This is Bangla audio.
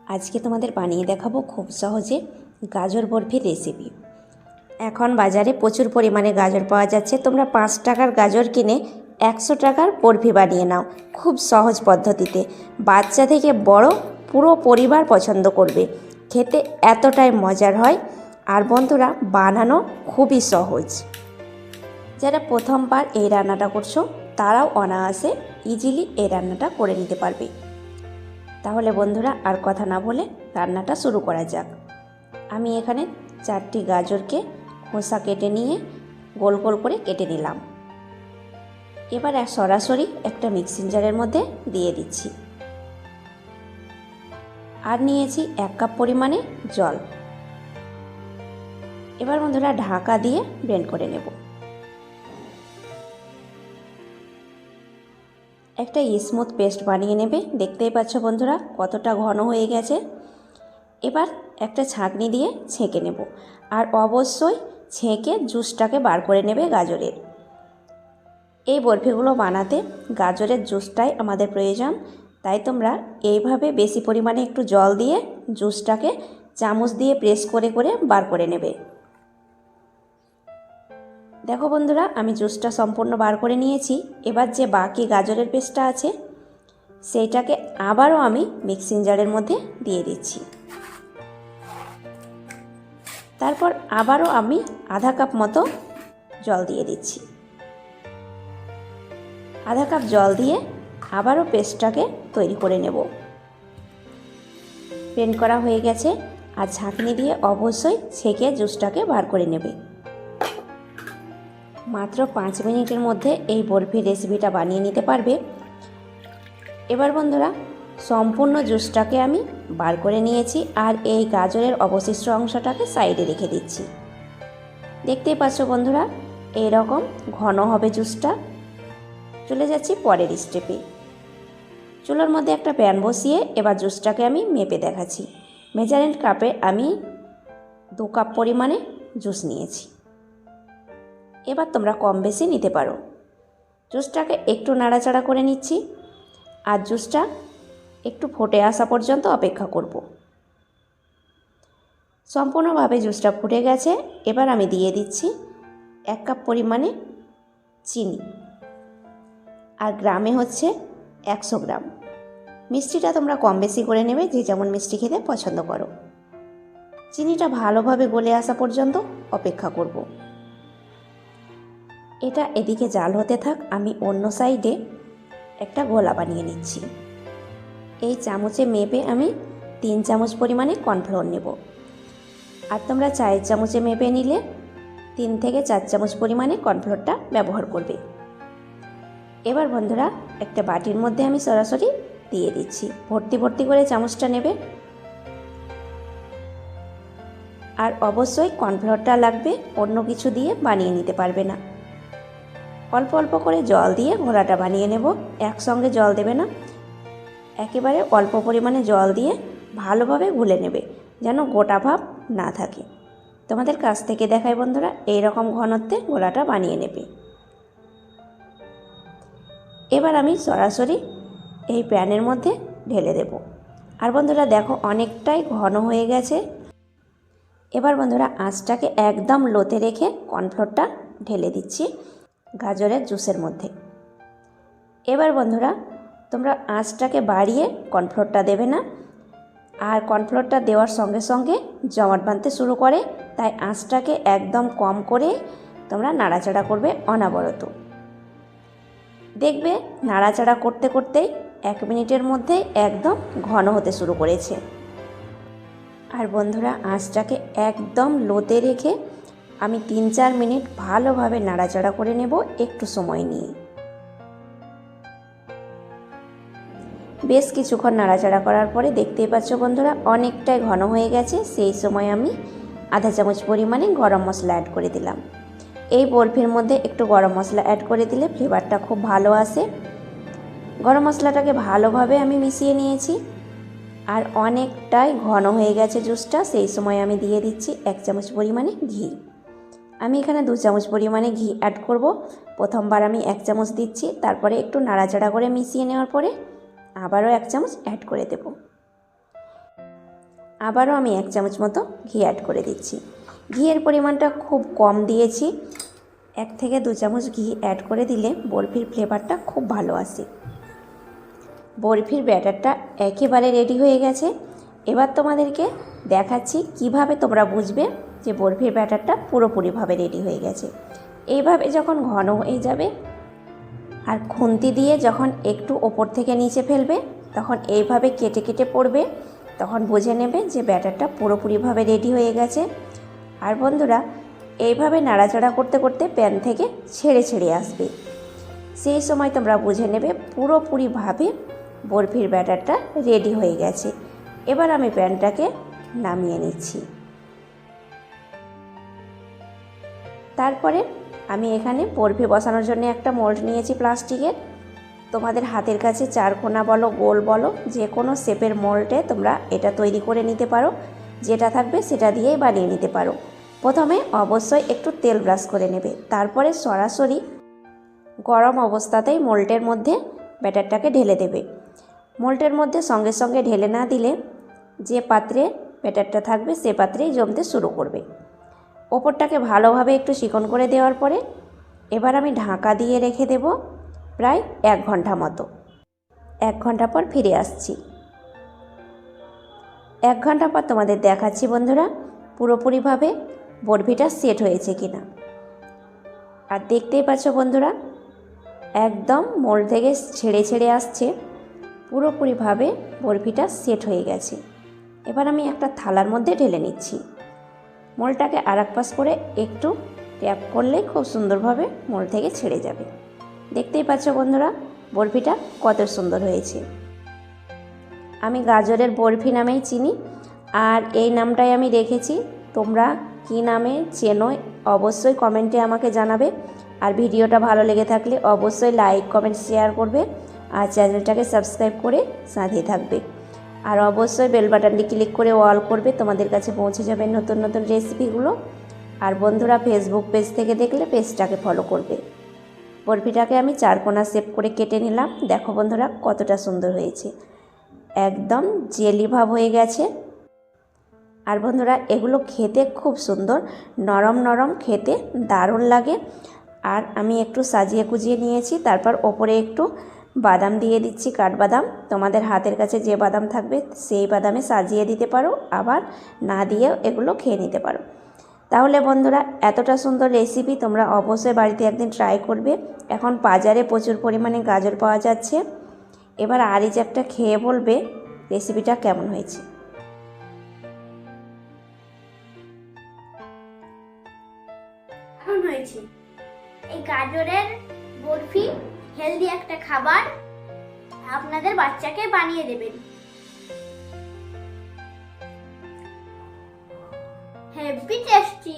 আজকে তোমাদের বানিয়ে দেখাবো খুব সহজে গাজর বরফির রেসিপি। এখন বাজারে প্রচুর পরিমাণে গাজর পাওয়া যাচ্ছে। তোমরা 5 টাকার গাজর কিনে 100 টাকার বরফি বানিয়ে নাও, খুব সহজ পদ্ধতিতে। বাচ্চা থেকে বড় পুরো পরিবার পছন্দ করবে, খেতে এতটাই মজার হয়। আর বন্ধুরা, বানানো খুবই সহজ। যারা প্রথমবার এই রান্নাটা করছো তারাও অনায়াসে ইজিলি এই রান্নাটা করে নিতে পারবে। তাহলে বন্ধুরা, আর কথা না বলে রান্নাটা শুরু করা যাক। আমি এখানে 4টি গাজরকে খোসা কেটে নিয়ে গোল গোল করে কেটে নিলাম। এবার সরাসরি একটা মিক্সিং জারের মধ্যে দিয়ে দিচ্ছি। আর নিয়েছি 1 কাপ পরিমাণে জল। এবার বন্ধুরা ঢাকা দিয়ে ব্লেন্ড করে নেব। একটা স্মুথ পেস্ট বানিয়ে নেবে। দেখতেই পাচ্ছ বন্ধুরা কতটা ঘন হয়ে গেছে। এবার একটা ছাঁকনি দিয়ে ছেঁকে নেব। আর অবশ্যই ছেঁকে জুসটাকে বার করে নেবে গাজরের। এই বরফিগুলো বানাতে গাজরের জুসটাই আমাদের প্রয়োজন, তাই তোমরা এইভাবে বেশি পরিমাণে একটু জল দিয়ে জুসটাকে চামচ দিয়ে প্রেস করে করে বার করে নেবে। দেখো বন্ধুরা, আমি জুসটা সম্পূর্ণ বার করে নিয়েছি। এবার যে বাকি গাজরের পেস্টটা আছে সেইটাকে আবারও আমি মিক্সিং জারের মধ্যে দিয়ে দিচ্ছি। তারপর আবারও আমি আধা কাপ মতো জল দিয়ে দিচ্ছি। আধা কাপ জল দিয়ে আবারও পেস্টটাকে তৈরি করে নেব। ব্লেন্ড করা হয়ে গেছে। আর ছাঁকনি দিয়ে অবশ্যই ছেঁকে জুসটাকে বার করে নেবে। মাত্র 5 মিনিটের মধ্যে এই বরফির রেসিপিটা বানিয়ে নিতে পারবে। এবার বন্ধুরা, সম্পূর্ণ জুসটাকে আমি বার করে নিয়েছি। আর এই গাজরের অবশিষ্ট অংশটাকে সাইডে রেখে দিচ্ছি। দেখতেই পাচ্ছ বন্ধুরা, এইরকম ঘন হবে জুসটা। চলে যাচ্ছি পরের স্টেপে। চুলোর মধ্যে একটা প্যান বসিয়ে এবার জুসটাকে আমি মেপে দেখাচ্ছি। মেজারমেন্ট কাপে আমি 2 কাপ পরিমাণে জুস নিয়েছি। এবার তোমরা কম বেশি নিতে পারো। জুসটাকে একটু নাড়াচাড়া করে নিচ্ছি। আর জুসটা একটু ফুটে আসা পর্যন্ত অপেক্ষা করব। সম্পূর্ণভাবে জুসটা ফুটে গেছে। এবার আমি দিয়ে দিচ্ছি 1 কাপ পরিমাণে চিনি। আর গ্রামে হচ্ছে 100 গ্রাম। মিষ্টিটা তোমরা কম বেশি করে নেবে, যে যেমন মিষ্টি খেতে পছন্দ করো। চিনিটা ভালোভাবে গলে আসা পর্যন্ত অপেক্ষা করব। এটা এদিকে জাল হতে থাক, আমি অন্য সাইডে একটা গোলা বানিয়ে নিচ্ছি। এই চামচে মেপে আমি 3 চামচ পরিমাণে কর্নফ্লাওয়ার নেব। আর তোমরা 4 চামচে মেপে নিলে 3 থেকে 4 চামচ পরিমাণে কর্নফ্লাওয়ারটা ব্যবহার করবে। এবার বন্ধুরা, একটা বাটির মধ্যে আমি সরাসরি দিয়ে দিচ্ছি। ভর্তি ভর্তি করে চামচটা নেবে। আর অবশ্যই কর্নফ্লাওয়ারটা লাগবে, অন্য কিছু দিয়ে বানিয়ে নিতে পারবে না। অল্প অল্প করে জল দিয়ে ঘোলাটা বানিয়ে নেব। একসঙ্গে জল দেবে না, একেবারে অল্প পরিমাণে জল দিয়ে ভালোভাবে গুলে নেবে, যেন গোটা ভাব না থাকে। তোমাদের কাছ থেকে দেখাই বন্ধুরা, এই রকম ঘনত্বে গোলাটা বানিয়ে নেবে। এবার আমি সরাসরি এই প্যানের মধ্যে ঢেলে দেব। আর বন্ধুরা দেখো, অনেকটাই ঘন হয়ে গেছে। এবার বন্ধুরা, আঁচটাকে একদম লোতে রেখে কর্নফ্লাওয়ারটা ঢেলে দিচ্ছি গাজরের জুসের মধ্যে। এবার বন্ধুরা, তোমরা আঁচটাকে বাড়িয়ে কর্নফ্লাওয়ারটা দেবে না। আর কর্নফ্লাওয়ারটা দেওয়ার সঙ্গে সঙ্গে জমাট বাঁধতে শুরু করে, তাই আঁচটাকে একদম কম করে তোমরা নাড়াচাড়া করবে অনবরত। দেখবে নাড়াচাড়া করতে করতেই 1 মিনিটের মধ্যে একদম ঘন হতে শুরু করেছে। আর বন্ধুরা, আঁচটাকে একদম লোতে রেখে আমি 3-4 মিনিট ভালোভাবে নাড়াচাড়া করে নেব, একটু সময় নিয়ে। বেশ কিছুক্ষণ নাড়াচাড়া করার পরে দেখতেই পাচ্ছ বন্ধুরা, অনেকটাই ঘন হয়ে গেছে। সেই সময় আমি আধা চামচ পরিমাণে গরম মশলা অ্যাড করে দিলাম। এই বরফির মধ্যে একটু গরম মশলা অ্যাড করে দিলে ফ্লেভারটা খুব ভালো আসে। গরম মশলাটাকে ভালোভাবে আমি মিশিয়ে নিয়েছি। আর অনেকটাই ঘন হয়ে গেছে জুসটা। সেই সময় আমি দিয়ে দিচ্ছি 1 চামচ পরিমাণে ঘি। আমি এখানে 2 চামচ পরিমাণে ঘি অ্যাড করব। প্রথমবার আমি 1 চামচ দিচ্ছি, তারপরে একটু নাড়াচাড়া করে মিশিয়ে নেওয়ার পরে আবারও 1 চামচ অ্যাড করে দেব। আবারও আমি 1 চামচ মতো ঘি অ্যাড করে দিচ্ছি। ঘিয়ের পরিমাণটা খুব কম দিয়েছি, 1 থেকে 2 চামচ ঘি অ্যাড করে দিলে বরফির ফ্লেভারটা খুব ভালো আসে। বরফির ব্যাটারটা একেবারে রেডি হয়ে গেছে। এবার তোমাদেরকে দেখাচ্ছি কিভাবে তোমরা বুঝবে যে বরফির ব্যাটারটা পুরোপুরিভাবে রেডি হয়ে গেছে। এইভাবে যখন ঘন হয়ে যাবে আর খুন্তি দিয়ে যখন একটু ওপর থেকে নিচে ফেলবে, তখন এইভাবে কেটে কেটে পড়বে, তখন বুঝে নেবে যে ব্যাটারটা পুরোপুরিভাবে রেডি হয়ে গেছে। আর বন্ধুরা, এইভাবে নাড়াচাড়া করতে করতে প্যান থেকে ছেড়ে ছেড়ে আসবে, সেই সময় তোমরা বুঝে নেবে পুরোপুরিভাবে বরফির ব্যাটারটা রেডি হয়ে গেছে। এবার আমি প্যানটাকে নামিয়ে নিচ্ছি। তারপরে আমি এখানে বরফি বসানোর জন্য একটা মোল্ড নিয়েছি প্লাস্টিকের। তোমাদের হাতের কাছে চারকোনা বলো, গোল বলো, যে কোনো শেপের মোল্ডে তোমরা এটা তৈরি করে নিতে পারো। যেটা থাকবে সেটা দিয়েই বানিয়ে নিতে পারো। প্রথমে অবশ্যই একটু তেল ব্রাশ করে নেবে, তারপরে সরাসরি গরম অবস্থাতেই মোল্ডের মধ্যে ব্যাটারটাকে ঢেলে দেবে। মোল্ডের মধ্যে সঙ্গে সঙ্গে ঢেলে না দিলে যে পাত্রে ব্যাটারটা থাকবে সে পাত্রেই জমতে শুরু করবে। ওপরটাকে ভালোভাবে একটু চিকন করে দেওয়ার পরে এবার আমি ঢাকা দিয়ে রেখে দেব প্রায় 1 ঘন্টা মতো। 1 ঘন্টা পর ফিরে আসছি। 1 ঘন্টা পর তোমাদের দেখাচ্ছি বন্ধুরা পুরোপুরিভাবে বরফিটা সেট হয়েছে কিনা। আর দেখতেই পাচ্ছ বন্ধুরা, একদম মোল্ড থেকে ছেড়ে ছেড়ে আসছে, পুরোপুরিভাবে বরফিটা সেট হয়ে গেছে। এবার আমি একটা থালার মধ্যে ঢেলে নিচ্ছি। মোল্ডটাকে আর এক পাশ করে একটু ট্যাপ করলেই খুব সুন্দরভাবে মোল্ড থেকে ছেড়ে যাবে। দেখতেই পাচ্ছ বন্ধুরা বরফিটা কত সুন্দর হয়েছে। আমি গাজরের বরফি নামেই চিনি, আর এই নামটাই আমি রেখেছি। তোমরা কী নামে চেনো অবশ্যই কমেন্টে আমাকে জানাবে। আর ভিডিওটা ভালো লেগে থাকলে অবশ্যই লাইক, কমেন্ট, শেয়ার করবে। আর চ্যানেলটাকে সাবস্ক্রাইব করে সাথে থাকবে। আর অবশ্যই বেল বাটনটি ক্লিক করে অল করবে, তোমাদের কাছে পৌঁছে যাবে নতুন নতুন রেসিপিগুলো। আর বন্ধুরা ফেসবুক পেজ থেকে দেখলে পেজটাকে ফলো করবে। বরফিটাকে আমি চারকোনা শেপ করে কেটে নিলাম। দেখো বন্ধুরা কতটা সুন্দর হয়েছে, একদম জেলি ভাব হয়ে গেছে। আর বন্ধুরা এগুলো খেতে খুব সুন্দর, নরম নরম, খেতে দারুণ লাগে। আর আমি একটু সাজিয়ে কুজিয়ে নিয়েছি, তারপর ওপরে একটু বাদাম দিয়ে দিচ্ছি, কাঠবাদাম। তোমাদের হাতের কাছে যে বাদাম থাকবে সেই বাদামে সাজিয়ে দিতে পারো, আবার না দিয়েও এগুলো খেয়ে নিতে পারো। তাহলে বন্ধুরা এতটা সুন্দর রেসিপি তোমরা অবশ্যই বাড়িতে একদিন ট্রাই করবে। এখন বাজারে প্রচুর পরিমাণে গাজর পাওয়া যাচ্ছে। এবার আরিজ একটা খেয়ে বলবে রেসিপিটা কেমন হয়েছে। কেমন হয়েছে? এই গাজরের বরফি হেলদি একটা খাবার, আপনাদের বাচ্চাকে বানিয়ে দেবেন। Heavy tasty.